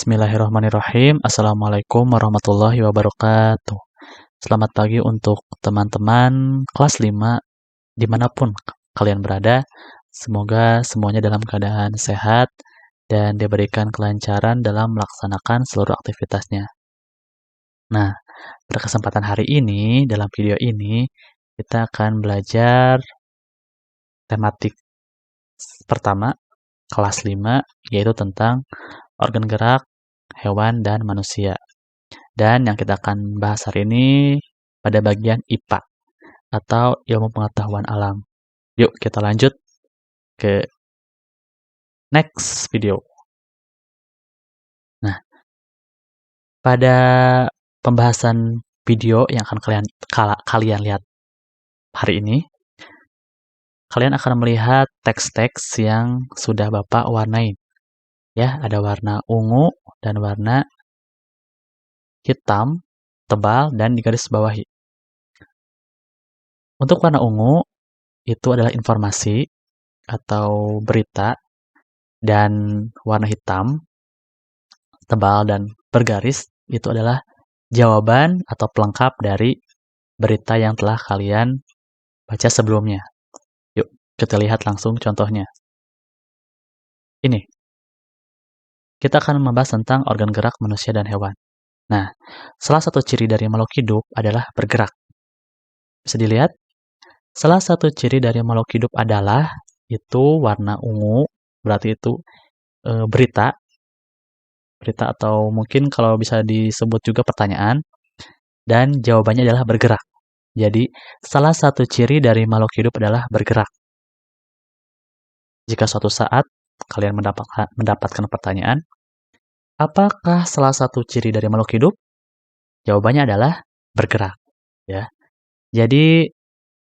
Bismillahirrahmanirrahim. Assalamualaikum warahmatullahi wabarakatuh. Selamat pagi untuk teman-teman kelas 5 dimanapun kalian berada. Semoga semuanya dalam keadaan sehat dan diberikan kelancaran dalam melaksanakan seluruh aktivitasnya. Nah, pada kesempatan hari ini, dalam video ini, kita akan belajar tematik pertama, kelas 5, yaitu tentang organ gerak, hewan, dan manusia. Dan yang kita akan bahas hari ini pada bagian IPA atau ilmu pengetahuan alam. Yuk kita lanjut ke next video. Nah, pada pembahasan video yang akan kalian lihat hari ini, kalian akan melihat teks-teks yang sudah Bapak warnain. Ya, ada warna ungu dan warna hitam, tebal, dan digaris bawahi. Untuk warna ungu, itu adalah informasi atau berita, dan warna hitam, tebal, dan bergaris, itu adalah jawaban atau pelengkap dari berita yang telah kalian baca sebelumnya. Yuk, kita lihat langsung contohnya. Ini. Kita akan membahas tentang organ gerak manusia dan hewan. Nah, salah satu ciri dari makhluk hidup adalah bergerak. Bisa dilihat? Salah satu ciri dari makhluk hidup adalah itu warna ungu, berarti itu berita atau mungkin kalau bisa disebut juga pertanyaan, dan jawabannya adalah bergerak. Jadi, salah satu ciri dari makhluk hidup adalah bergerak. Jika suatu saat kalian mendapatkan pertanyaan, apakah salah satu ciri dari makhluk hidup? Jawabannya adalah bergerak. Ya. Jadi,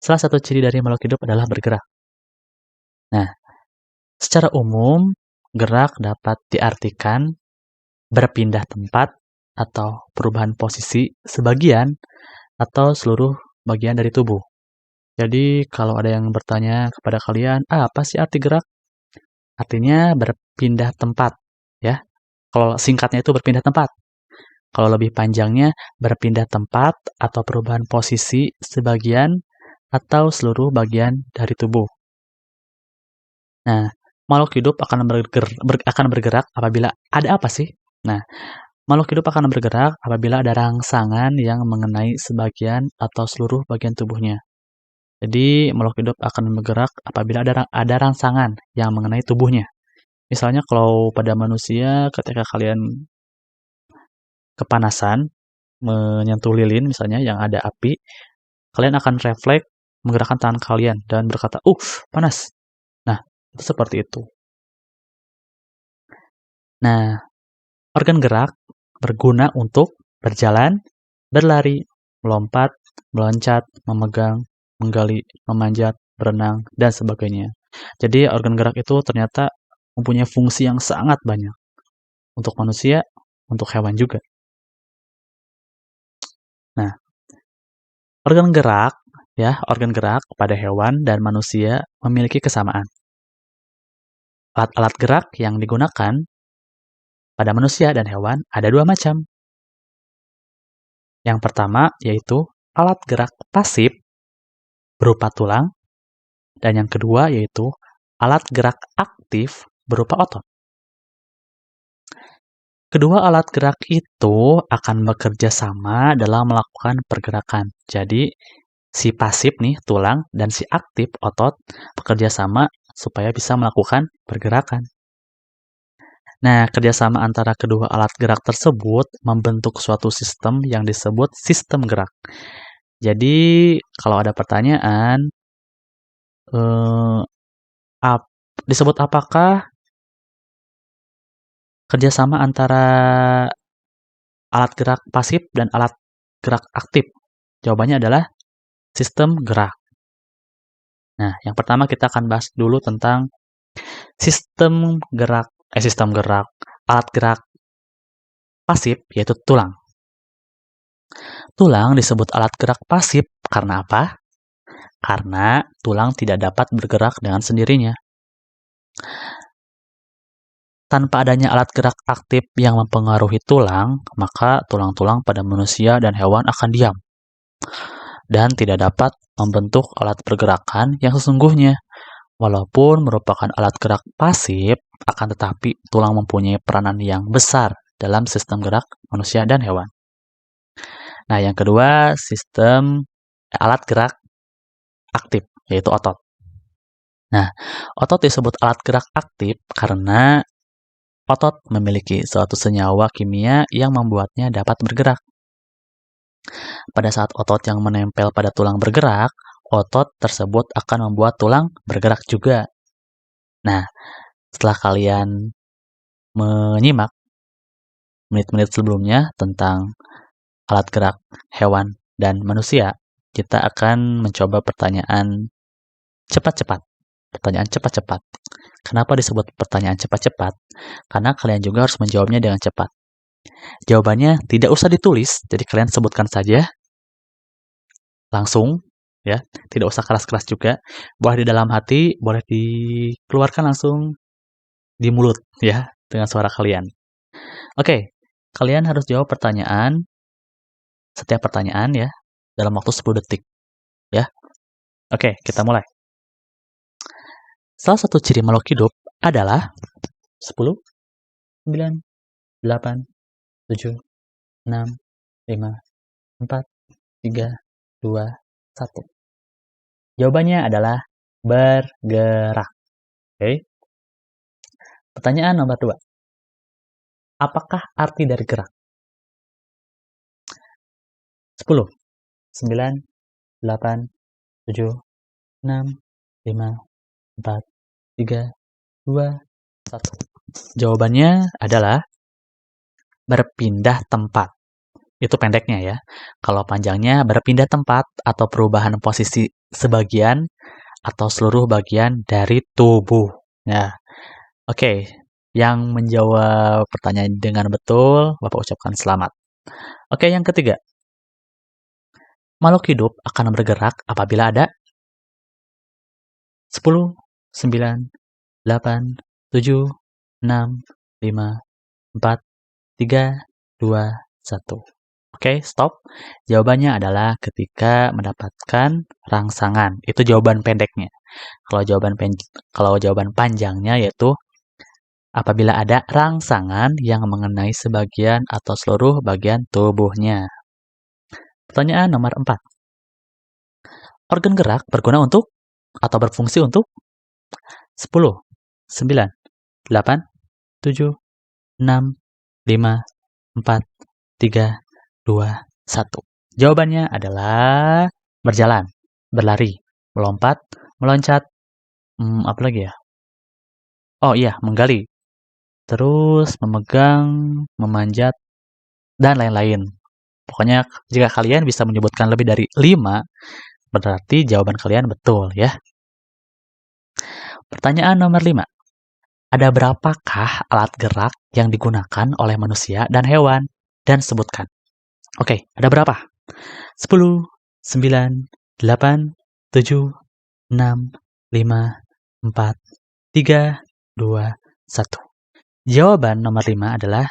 salah satu ciri dari makhluk hidup adalah bergerak. Nah, secara umum, gerak dapat diartikan berpindah tempat atau perubahan posisi sebagian atau seluruh bagian dari tubuh. Jadi, kalau ada yang bertanya kepada kalian, apa sih arti gerak? Artinya berpindah tempat, ya. Kalau singkatnya itu berpindah tempat. Kalau lebih panjangnya, berpindah tempat atau perubahan posisi sebagian atau seluruh bagian dari tubuh. Nah, makhluk hidup akan bergerak apabila ada apa sih? Nah, makhluk hidup akan bergerak apabila ada rangsangan yang mengenai sebagian atau seluruh bagian tubuhnya. Jadi, makhluk hidup akan bergerak apabila ada rangsangan yang mengenai tubuhnya. Misalnya kalau pada manusia ketika kalian kepanasan, menyentuh lilin misalnya yang ada api, kalian akan refleks menggerakkan tangan kalian dan berkata, panas." Nah, itu seperti itu. Nah, organ gerak berguna untuk berjalan, berlari, melompat, meloncat, memegang, menggali, memanjat, berenang, dan sebagainya. Jadi organ gerak itu ternyata mempunyai fungsi yang sangat banyak. Untuk manusia, untuk hewan juga. Nah, organ gerak pada hewan dan manusia memiliki kesamaan. Alat-alat gerak yang digunakan pada manusia dan hewan ada dua macam. Yang pertama yaitu alat gerak pasif berupa tulang, dan yang kedua yaitu alat gerak aktif berupa otot. Kedua alat gerak itu akan bekerja sama dalam melakukan pergerakan. Jadi, si pasif nih, tulang, dan si aktif, otot, bekerja sama supaya bisa melakukan pergerakan. Nah, kerjasama antara kedua alat gerak tersebut membentuk suatu sistem yang disebut sistem gerak. Jadi, kalau ada pertanyaan, disebut apakah kerjasama antara alat gerak pasif dan alat gerak aktif? Jawabannya adalah sistem gerak. Nah, yang pertama kita akan bahas dulu tentang sistem gerak, alat gerak pasif, yaitu tulang. Tulang disebut alat gerak pasif karena apa? Karena tulang tidak dapat bergerak dengan sendirinya. Tanpa adanya alat gerak aktif yang mempengaruhi tulang, maka tulang-tulang pada manusia dan hewan akan diam dan tidak dapat membentuk alat pergerakan yang sesungguhnya. Walaupun merupakan alat gerak pasif, akan tetapi tulang mempunyai peranan yang besar dalam sistem gerak manusia dan hewan. Nah, yang kedua, sistem alat gerak aktif, yaitu otot. Nah, otot disebut alat gerak aktif karena otot memiliki suatu senyawa kimia yang membuatnya dapat bergerak. Pada saat otot yang menempel pada tulang bergerak, otot tersebut akan membuat tulang bergerak juga. Nah, setelah kalian menyimak menit-menit sebelumnya tentang alat gerak hewan dan manusia, kita akan mencoba pertanyaan cepat-cepat. Pertanyaan cepat-cepat. Kenapa disebut pertanyaan cepat-cepat? Karena kalian juga harus menjawabnya dengan cepat. Jawabannya tidak usah ditulis, jadi kalian sebutkan saja langsung, ya. Tidak usah keras-keras juga. Boleh di dalam hati, boleh dikeluarkan langsung di mulut, ya, dengan suara kalian. Oke, kalian harus jawab setiap pertanyaan ya, dalam waktu 10 detik, ya. Oke, kita mulai. Salah satu ciri makhluk hidup adalah 10, 9, 8, 7, 6, 5, 4, 3, 2, 1. Jawabannya adalah bergerak. Oke. Pertanyaan nomor 2. Apakah arti dari gerak? 10, 9, 8, 7, 6, 5, 4, 3, 2, 1. Jawabannya adalah berpindah tempat. Itu pendeknya ya. Kalau panjangnya berpindah tempat atau perubahan posisi sebagian atau seluruh bagian dari tubuh. Ya. Oke, yang menjawab pertanyaan dengan betul, Bapak ucapkan selamat. Oke, yang ketiga. Makhluk hidup akan bergerak apabila ada 10, 9, 8, 7, 6, 5, 4, 3, 2, 1. Oke, stop. Jawabannya adalah ketika mendapatkan rangsangan. Itu jawaban pendeknya. Kalau jawaban panjangnya yaitu apabila ada rangsangan yang mengenai sebagian atau seluruh bagian tubuhnya. Pertanyaan nomor 4. Organ gerak berguna untuk atau berfungsi untuk 10, 9, 8, 7, 6, 5, 4, 3, 2, 1. Jawabannya adalah berjalan, berlari, melompat, meloncat, apa lagi ya? Oh iya, menggali, terus memegang, memanjat, dan lain-lain. Pokoknya jika kalian bisa menyebutkan lebih dari 5, berarti jawaban kalian betul ya. Pertanyaan nomor 5. Ada berapakah alat gerak yang digunakan oleh manusia dan hewan? Dan sebutkan. Oke, ada berapa? 10, 9, 8, 7, 6, 5, 4, 3, 2, 1. Jawaban nomor 5 adalah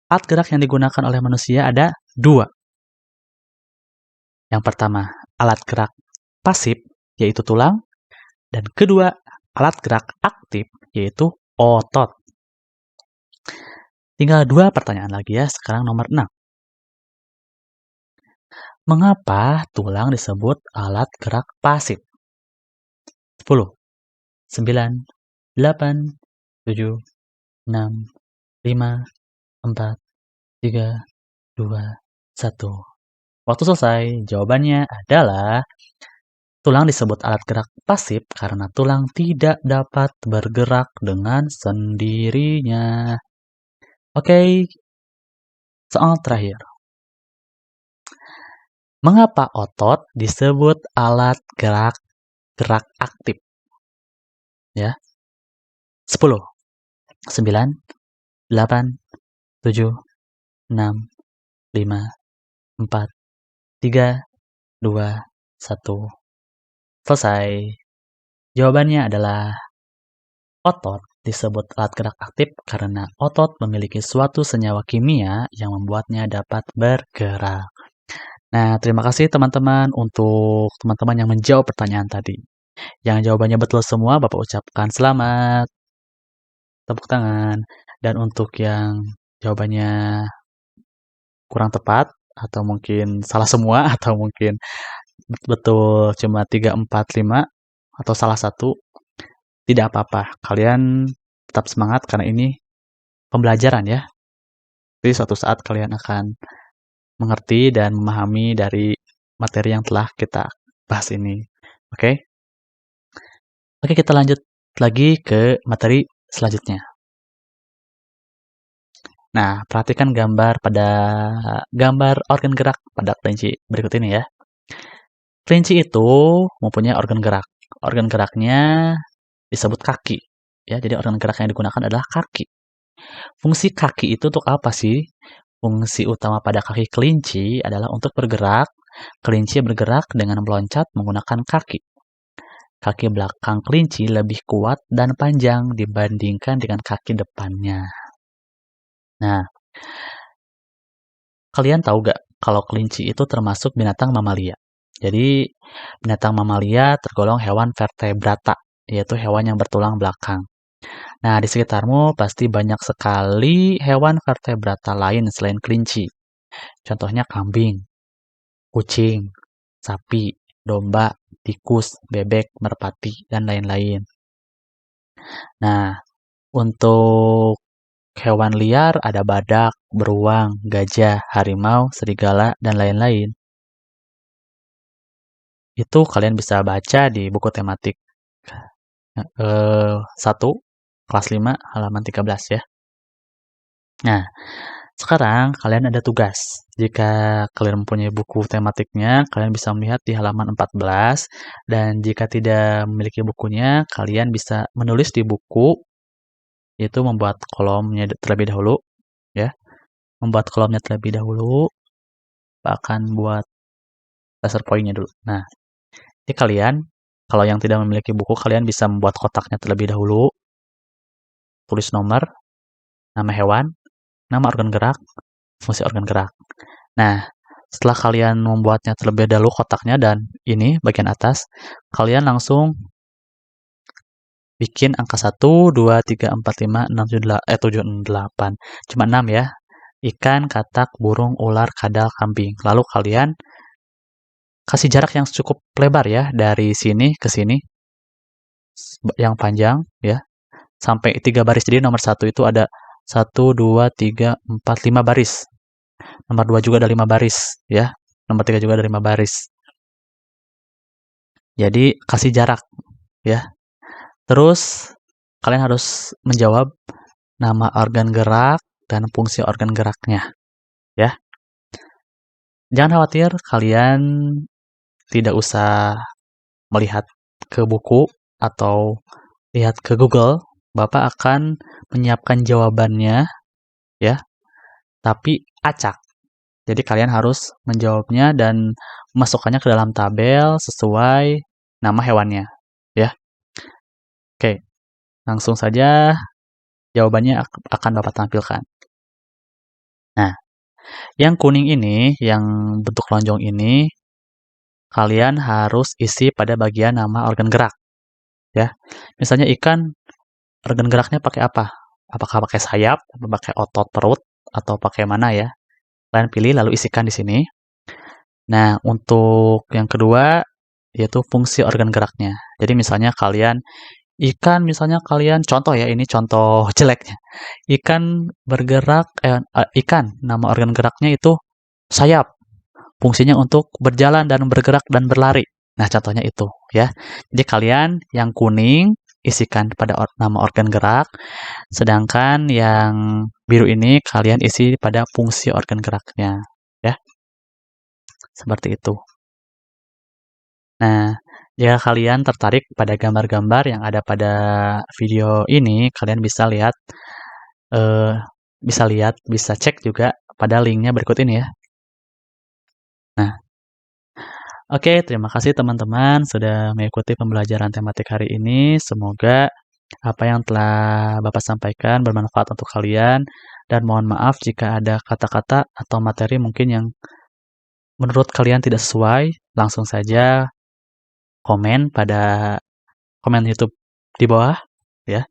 alat gerak yang digunakan oleh manusia ada 2. Yang pertama, alat gerak pasif, yaitu tulang. Dan kedua, alat gerak aktif, yaitu otot. Tinggal 2 pertanyaan lagi ya, sekarang nomor 6. Mengapa tulang disebut alat gerak pasif? 10, 9, 8, 7, 6, 5, 4, 3, 2, 1. Waktu selesai. Jawabannya adalah tulang disebut alat gerak pasif karena tulang tidak dapat bergerak dengan sendirinya. Oke, soal terakhir. Mengapa otot disebut alat gerak aktif? Ya. 10, 9, 8, 7, 6, 5, 4, 3, 2, 1. Selesai. Jawabannya adalah otot disebut alat gerak aktif karena otot memiliki suatu senyawa kimia yang membuatnya dapat bergerak. Nah, terima kasih teman-teman untuk teman-teman yang menjawab pertanyaan tadi. Yang jawabannya betul semua, Bapak ucapkan selamat, tepuk tangan. Dan untuk yang jawabannya kurang tepat, atau mungkin salah semua, atau mungkin betul cuma 3, 4, 5, atau salah satu, tidak apa-apa. Kalian tetap semangat karena ini pembelajaran ya. Jadi suatu saat kalian akan mengerti dan memahami dari materi yang telah kita bahas ini. Oke? Oke, kita lanjut lagi ke materi selanjutnya. Nah, perhatikan gambar organ gerak pada kelinci berikut ini ya. Kelinci itu mempunyai organ gerak. Organ geraknya disebut kaki. Ya, jadi organ gerak yang digunakan adalah kaki. Fungsi kaki itu untuk apa sih? Fungsi utama pada kaki kelinci adalah untuk bergerak. Kelinci bergerak dengan meloncat menggunakan kaki. Kaki belakang kelinci lebih kuat dan panjang dibandingkan dengan kaki depannya. Nah, kalian tahu gak kalau kelinci itu termasuk binatang mamalia? Jadi, binatang mamalia tergolong hewan vertebrata, yaitu hewan yang bertulang belakang. Nah, di sekitarmu pasti banyak sekali hewan vertebrata lain selain kelinci. Contohnya kambing, kucing, sapi, domba, tikus, bebek, merpati, dan lain-lain. Nah, untuk hewan liar ada badak, beruang, gajah, harimau, serigala, dan lain-lain. Itu kalian bisa baca di buku tematik 1, kelas 5, halaman 13 ya. Nah, sekarang kalian ada tugas. Jika kalian mempunyai buku tematiknya, kalian bisa melihat di halaman 14. Dan jika tidak memiliki bukunya, kalian bisa menulis di buku, yaitu membuat kolomnya terlebih dahulu. Ya, membuat kolomnya terlebih dahulu, akan buat laser point-nya dulu. Nah, jadi kalian, kalau yang tidak memiliki buku, kalian bisa membuat kotaknya terlebih dahulu, tulis nomor, nama hewan, nama organ gerak, fungsi organ gerak. Nah, setelah kalian membuatnya terlebih dahulu kotaknya dan ini bagian atas, kalian langsung bikin angka 1, 2, 3, 4, 5, 6, 7, 8. Cuma 6 ya. Ikan, katak, burung, ular, kadal, kambing. Lalu kalian kasih jarak yang cukup lebar ya, dari sini ke sini, yang panjang ya, sampai 3 baris. Jadi nomor 1 itu ada 1, 2, 3, 4, 5 baris. Nomor 2 juga ada 5 baris ya. Nomor 3 juga ada 5 baris. Jadi kasih jarak ya. Terus kalian harus menjawab nama organ gerak dan fungsi organ geraknya ya. Jangan khawatir, kalian tidak usah melihat ke buku atau lihat ke Google. Bapak akan menyiapkan jawabannya ya, tapi acak. Jadi kalian harus menjawabnya dan memasukkannya ke dalam tabel sesuai nama hewannya ya. Oke, langsung saja jawabannya akan Bapak tampilkan. Nah, yang kuning ini, yang bentuk lonjong ini, kalian harus isi pada bagian nama organ gerak ya. Misalnya ikan, organ geraknya pakai apa? Apakah pakai sayap, atau pakai otot perut, atau pakai mana ya? Kalian pilih lalu isikan di sini. Nah, untuk yang kedua yaitu fungsi organ geraknya. Jadi misalnya misalnya kalian contoh ya, ini contoh jeleknya. Ikan bergerak, ikan, nama organ geraknya itu sayap. Fungsinya untuk berjalan dan bergerak dan berlari. Nah, contohnya itu ya. Jadi kalian yang kuning isikan pada nama organ gerak, sedangkan yang biru ini kalian isi pada fungsi organ geraknya ya. Seperti itu. Nah, jika kalian tertarik pada gambar-gambar yang ada pada video ini, kalian eh, bisa cek juga pada linknya berikut ini ya. Nah, oke, terima kasih teman-teman sudah mengikuti pembelajaran tematik hari ini. Semoga apa yang telah Bapak sampaikan bermanfaat untuk kalian, dan mohon maaf jika ada kata-kata atau materi mungkin yang menurut kalian tidak sesuai. Langsung saja komen pada komen YouTube di bawah ya.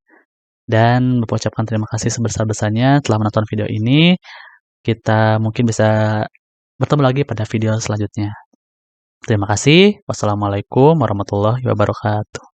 Dan Bapak ucapkan terima kasih sebesar-besarnya telah menonton video ini. Kita mungkin bisa bertemu lagi pada video selanjutnya. Terima kasih. Wassalamualaikum warahmatullahi wabarakatuh.